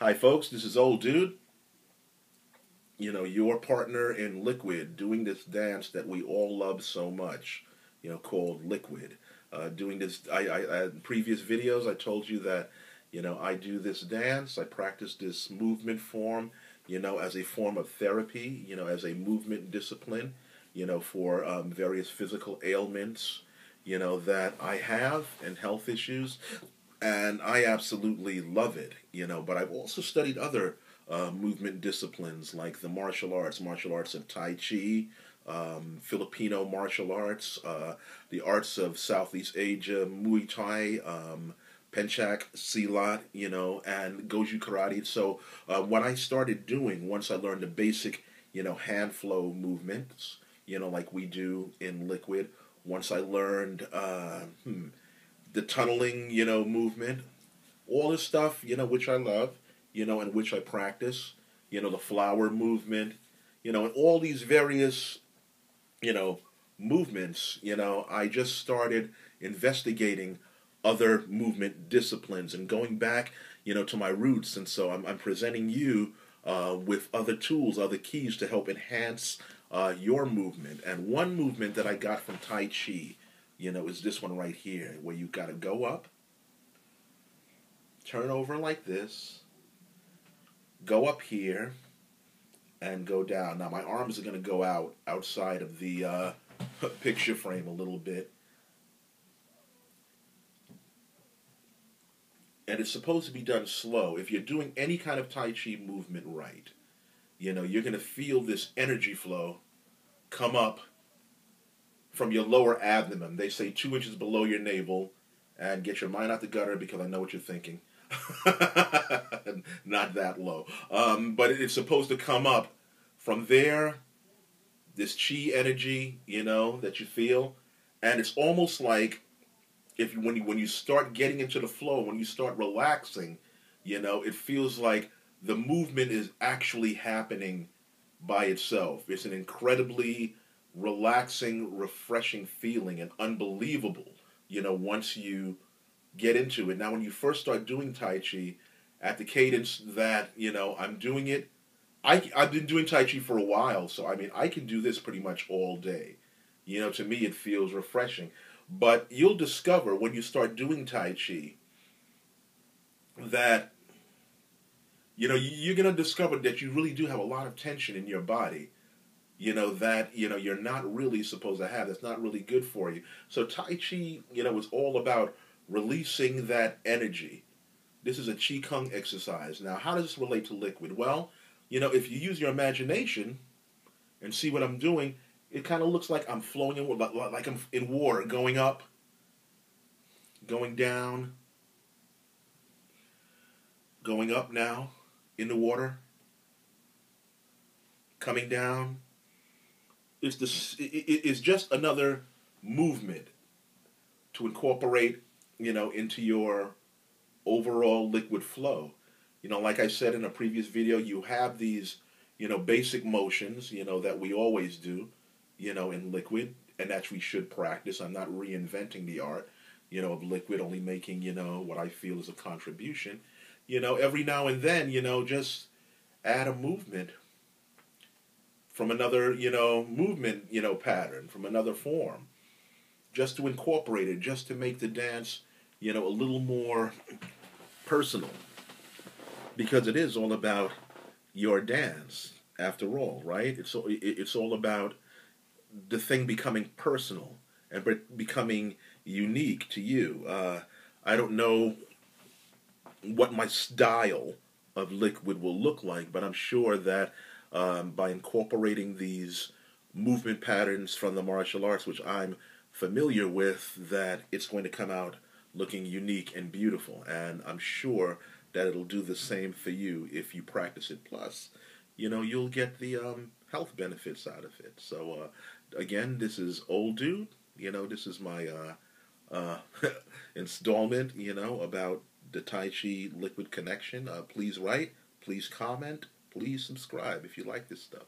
Hi, folks. This is Old Dude. Your partner in Liquid, doing this dance that we all love so much. Called Liquid. Doing this. In previous videos, I told you that. I do this dance. I practice this movement form. As a form of therapy. As a movement discipline. For various physical ailments. That I have and health issues, and I absolutely love it. But I've also studied other movement disciplines like the martial arts of Tai Chi, Filipino martial arts, the arts of Southeast Asia, Muay Thai, Penchak, Silat, and Goju Karate. So what I started doing once I learned the basic, hand flow movements, like we do in Liquid. Once I learned the tunneling, movement, all this stuff, which I love, and which I practice, the flower movement, and all these various, you know, movements, I just started investigating other movement disciplines and going back, to my roots. And so I'm presenting you with other tools, other keys to help enhance your movement. And one movement that I got from Tai Chi, is this one right here, where you got to go up, turn over like this, go up here, and go down. Now my arms are going to go outside of the picture frame a little bit. And it's supposed to be done slow. If you're doing any kind of Tai Chi movement right, you're going to feel this energy flow come up from your lower abdomen. They say 2 inches below your navel, and get your mind out the gutter because I know what you're thinking. Not that low. But it's supposed to come up from there, this chi energy, that you feel. And it's almost like if when you start getting into the flow, when you start relaxing, it feels like the movement is actually happening by itself. It's an incredibly relaxing, refreshing feeling, and unbelievable, once you get into it. Now, when you first start doing Tai Chi, at the cadence that, I'm doing it, I've been doing Tai Chi for a while, so I mean, I can do this pretty much all day. To me, it feels refreshing. But you'll discover when you start doing Tai Chi that, you're going to discover that you really do have a lot of tension in your body, that, you're not really supposed to have. That's not really good for you. So Tai Chi, is all about releasing that energy. This is a Qi Kung exercise. Now, how does this relate to Liquid? Well, if you use your imagination and see what I'm doing, it kind of looks like I'm flowing in, like I'm in water, going up, going down, going up now in the water, coming down. It's just another movement to incorporate, into your overall liquid flow. Like I said in a previous video, you have these, basic motions, that we always do, in liquid, and that we should practice. I'm not reinventing the art, of liquid, only making, what I feel is a contribution. Every now and then, just add a movement from another, movement, pattern, from another form, just to incorporate it, just to make the dance, a little more personal, because it is all about your dance after all, right? It's all about the thing becoming personal and becoming unique to you. I don't know what my style of liquid will look like, but I'm sure that by incorporating these movement patterns from the martial arts, which I'm familiar with, that it's going to come out looking unique and beautiful. And I'm sure that it'll do the same for you if you practice it. Plus, you'll get the health benefits out of it. So, again, this is Old Dude. This is my uh, installment, about the Tai Chi Liquid Connection. Please write, please comment, please subscribe if you like this stuff.